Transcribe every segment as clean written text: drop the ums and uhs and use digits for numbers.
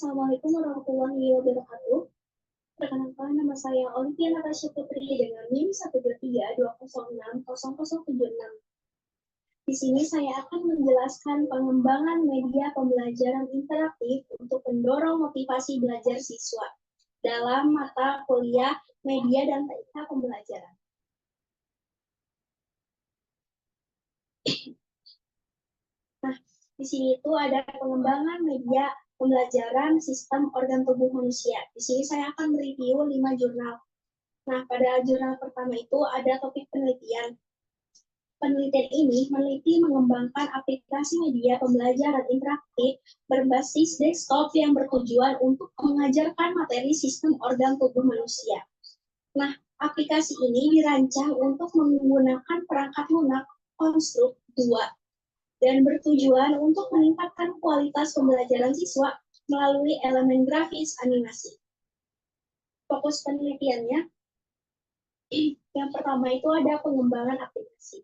Assalamualaikum warahmatullahi wabarakatuh. Perkenalkan, nama saya Olivia Natasha Putri dengan NIM 12320600076. Di sini saya akan menjelaskan pengembangan media pembelajaran interaktif untuk mendorong motivasi belajar siswa dalam mata kuliah media dan teknik pembelajaran. Nah, di sini itu ada pengembangan media pembelajaran sistem organ tubuh manusia. Di sini saya akan mereview 5 jurnal. Nah, pada jurnal pertama itu ada topik penelitian. Penelitian ini meneliti mengembangkan aplikasi media pembelajaran interaktif berbasis desktop yang bertujuan untuk mengajarkan materi sistem organ tubuh manusia. Nah, aplikasi ini dirancang untuk menggunakan perangkat lunak konstruk 2 dan bertujuan untuk meningkatkan kualitas pembelajaran siswa melalui elemen grafis animasi. Fokus penelitiannya yang pertama itu ada pengembangan aplikasi.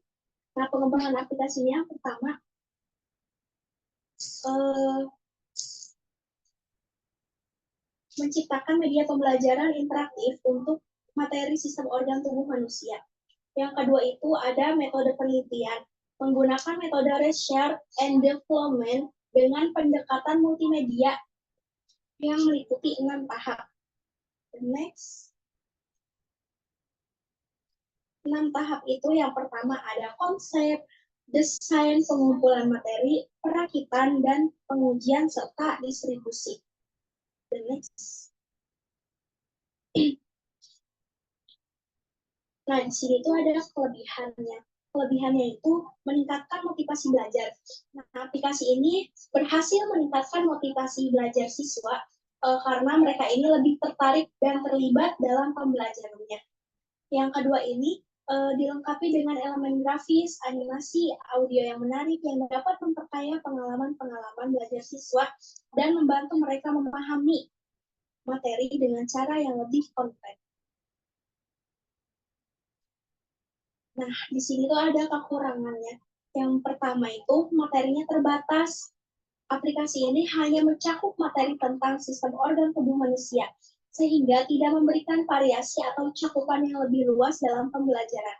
Nah, pengembangan aplikasinya yang pertama menciptakan media pembelajaran interaktif untuk materi sistem organ tubuh manusia. Yang kedua itu ada metode penelitian, menggunakan metode research and development dengan pendekatan multimedia yang meliputi 6 tahap. The next. 6 tahap itu yang pertama ada konsep, desain, pengumpulan materi, perakitan, dan pengujian serta distribusi. The next. Nah, di sini tuh ada kelebihannya. Kelebihannya itu meningkatkan motivasi belajar. Nah, aplikasi ini berhasil meningkatkan motivasi belajar siswa karena mereka ini lebih tertarik dan terlibat dalam pembelajarannya. Yang kedua ini dilengkapi dengan elemen grafis, animasi, audio yang menarik yang dapat memperkaya pengalaman-pengalaman belajar siswa dan membantu mereka memahami materi dengan cara yang lebih kompleks. Nah, di sini tuh ada kekurangannya. Yang pertama itu materinya terbatas. Aplikasi ini hanya mencakup materi tentang sistem organ tubuh manusia, sehingga tidak memberikan variasi atau cakupan yang lebih luas dalam pembelajaran.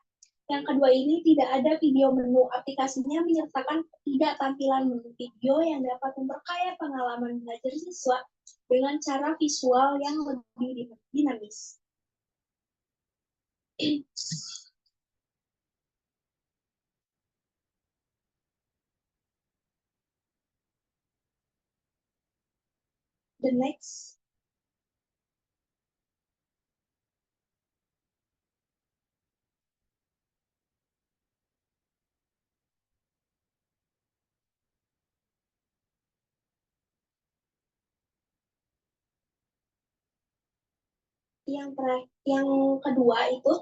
Yang kedua ini tidak ada video menu. Aplikasinya menyertakan tidak tampilan menu video yang dapat memperkaya pengalaman belajar siswa dengan cara visual yang lebih dinamis. The next. Yang kedua itu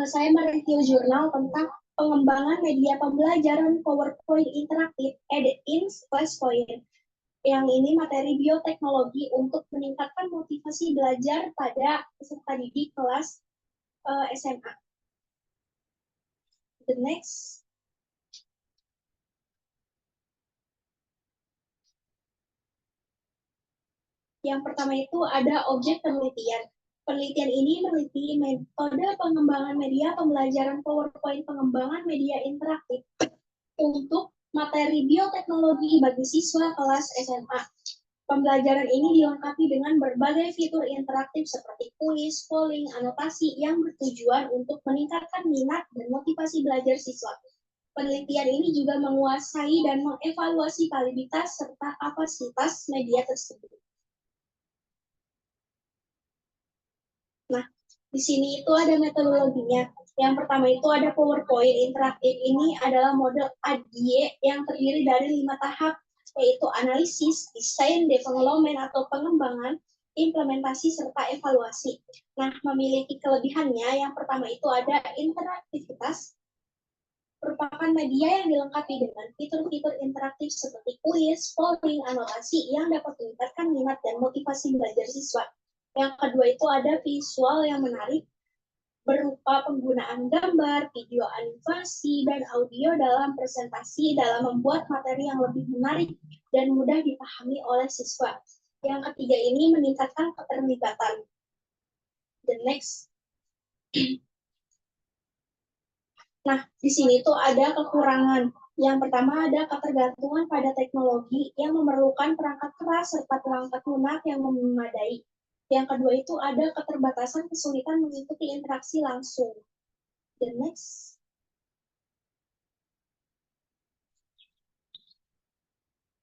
saya mereview jurnal tentang pengembangan media pembelajaran PowerPoint interaktif edit-in/point. Yang ini materi bioteknologi untuk meningkatkan motivasi belajar pada peserta didik kelas SMA. The next. Yang pertama itu ada objek penelitian. Penelitian ini meneliti metode pengembangan media pembelajaran PowerPoint pengembangan media interaktif untuk materi bioteknologi bagi siswa kelas SMA. Pembelajaran ini dilengkapi dengan berbagai fitur interaktif seperti kuis, polling, anotasi yang bertujuan untuk meningkatkan minat dan motivasi belajar siswa. Penelitian ini juga menguasai dan mengevaluasi validitas serta kapasitas media tersebut. Nah, di sini itu ada metodologinya. Yang pertama itu ada PowerPoint interaktif. Ini adalah model ADIE yang terdiri dari 5 tahap, yaitu analisis, desain, development atau pengembangan, implementasi, serta evaluasi. Nah, memiliki kelebihannya, yang pertama itu ada interaktivitas, merupakan media yang dilengkapi dengan fitur-fitur interaktif seperti kuis, polling, anotasi yang dapat meningkatkan minat dan motivasi belajar siswa. Yang kedua itu ada visual yang menarik, berupa penggunaan gambar, video animasi, dan audio dalam presentasi dalam membuat materi yang lebih menarik dan mudah dipahami oleh siswa. Yang ketiga ini meningkatkan keterlibatan. The next. Nah, di sini tuh ada kekurangan. Yang pertama ada ketergantungan pada teknologi yang memerlukan perangkat keras serta perangkat lunak yang memadai. Yang kedua itu ada keterbatasan kesulitan mengikuti interaksi langsung. The next.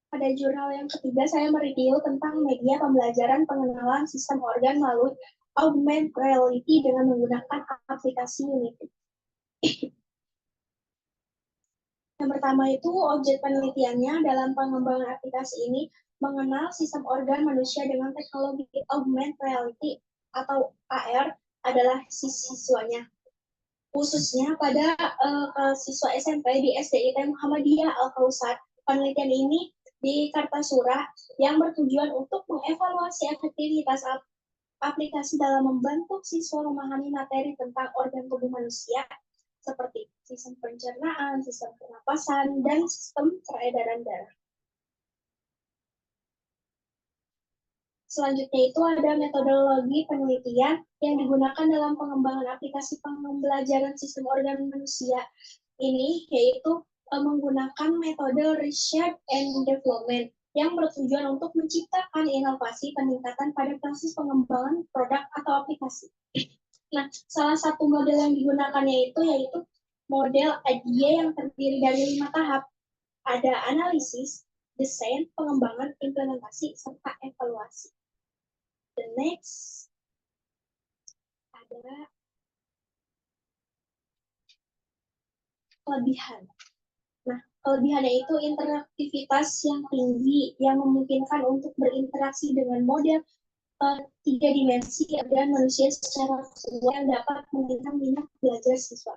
Pada jurnal yang ketiga, saya mereview tentang media pembelajaran pengenalan sistem organ melalui augmented reality dengan menggunakan aplikasi Unity. Yang pertama itu objek penelitiannya dalam pengembangan aplikasi ini mengenal sistem organ manusia dengan teknologi augmented reality atau AR adalah siswanya. Khususnya pada siswa SMP di SDIT Muhammadiyah Al-Kausar. Penelitian ini di Kartasura yang bertujuan untuk mengevaluasi efektivitas aplikasi dalam membantu siswa memahami materi tentang organ tubuh manusia seperti sistem pencernaan, sistem pernapasan, dan sistem peredaran darah. Selanjutnya itu ada metodologi penelitian yang digunakan dalam pengembangan aplikasi pembelajaran sistem organ manusia ini, yaitu menggunakan metode research and development yang bertujuan untuk menciptakan inovasi peningkatan pada proses pengembangan produk atau aplikasi. Nah, salah satu model yang digunakannya itu yaitu model ADIE yang terdiri dari 5 tahap. Ada analisis, desain, pengembangan, implementasi, serta evaluasi. The next ada kelebihan. Nah, kelebihannya itu interaktivitas yang tinggi yang memungkinkan untuk berinteraksi dengan model 3 dimensi dan manusia secara visual yang dapat meningkatkan minat belajar siswa.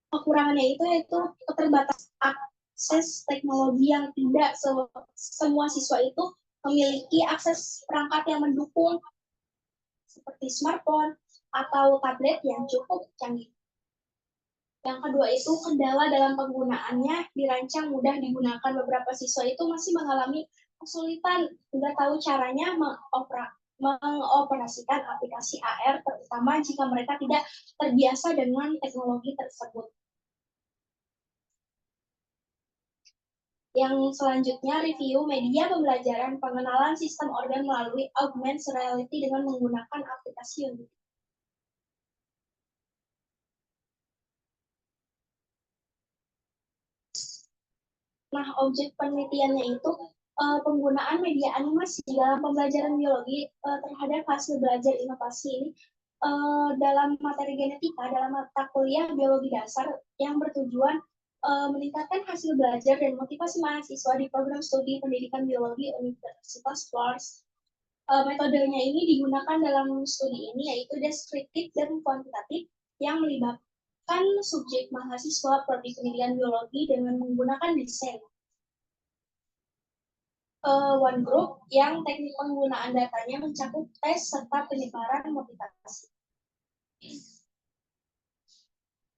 Kekurangannya itu yaitu keterbatasan akses teknologi yang tidak semua siswa itu memiliki akses perangkat yang mendukung seperti smartphone atau tablet yang cukup canggih. Yang kedua itu kendala dalam penggunaannya dirancang mudah digunakan. Beberapa siswa itu masih mengalami kesulitan tidak tahu caranya mengoperasikan aplikasi AR, terutama jika mereka tidak terbiasa dengan teknologi tersebut. Yang selanjutnya review media pembelajaran pengenalan sistem organ melalui augmented reality dengan menggunakan aplikasi Unity. Nah, objek penelitiannya itu penggunaan media animasi dalam pembelajaran biologi terhadap hasil belajar inovasi ini dalam materi genetika dalam mata kuliah biologi dasar yang bertujuan meningkatkan hasil belajar dan motivasi mahasiswa di program studi pendidikan biologi Universitas Flores. Metodenya ini digunakan dalam studi ini yaitu deskriptif dan kuantitatif yang melibatkan subjek mahasiswa prodi pendidikan biologi dengan menggunakan desain one group yang teknik penggunaan datanya mencakup tes serta penyebaran motivasi.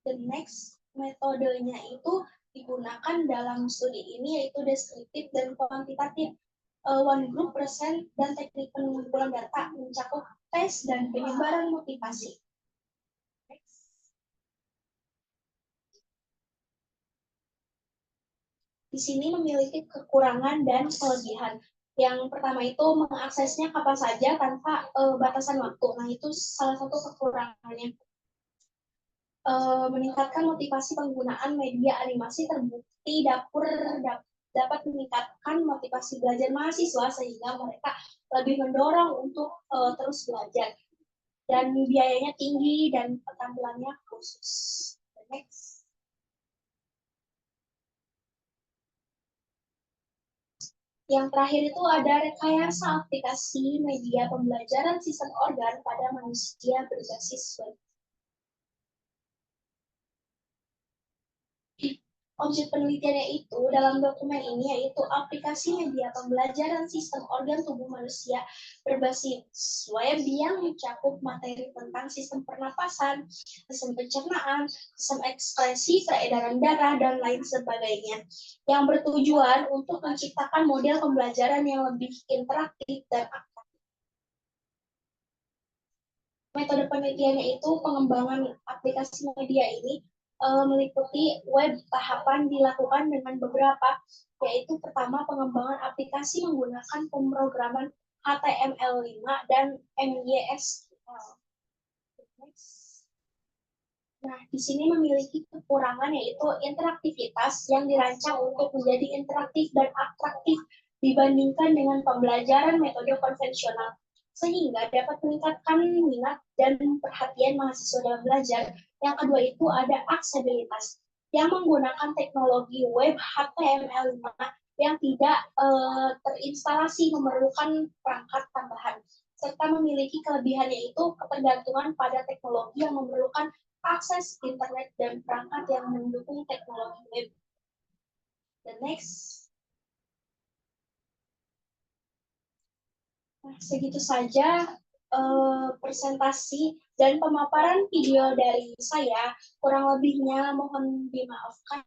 The next metodenya itu digunakan dalam studi ini yaitu deskriptif dan kuantitatif. One group present dan teknik pengumpulan data mencakup tes dan penyebaran motivasi. Di sini memiliki kekurangan dan kelebihan. Yang pertama itu mengaksesnya kapan saja tanpa batasan waktu. Nah, itu salah satu kekurangannya. Meningkatkan motivasi penggunaan media animasi terbukti dapat meningkatkan motivasi belajar mahasiswa sehingga mereka lebih mendorong untuk terus belajar. Dan biayanya tinggi dan tampilannya khusus. Next. Yang terakhir itu ada rekayasa aplikasi media pembelajaran sistem organ pada manusia berbasis web. Objek penelitiannya itu dalam dokumen ini yaitu aplikasi media pembelajaran sistem organ tubuh manusia berbasis web yang mencakup materi tentang sistem pernapasan, sistem pencernaan, sistem ekspresi, peredaran darah, dan lain sebagainya, yang bertujuan untuk menciptakan model pembelajaran yang lebih interaktif dan aktif. Metode penelitiannya itu pengembangan aplikasi media ini meliputi web tahapan dilakukan dengan beberapa, yaitu pertama pengembangan aplikasi menggunakan pemrograman HTML5 dan MYSQL. Nah, di sini memiliki kekurangan yaitu interaktivitas yang dirancang untuk menjadi interaktif dan atraktif dibandingkan dengan pembelajaran metode konvensional, sehingga dapat meningkatkan minat dan perhatian mahasiswa dalam belajar. Yang kedua itu ada aksesibilitas yang menggunakan teknologi web HTML5 yang tidak terinstalasi memerlukan perangkat tambahan, serta memiliki kelebihan yaitu ketergantungan pada teknologi yang memerlukan akses internet dan perangkat yang mendukung teknologi web. The next. Nah, segitu saja presentasi dan pemaparan video dari saya. Kurang lebihnya mohon dimaafkan.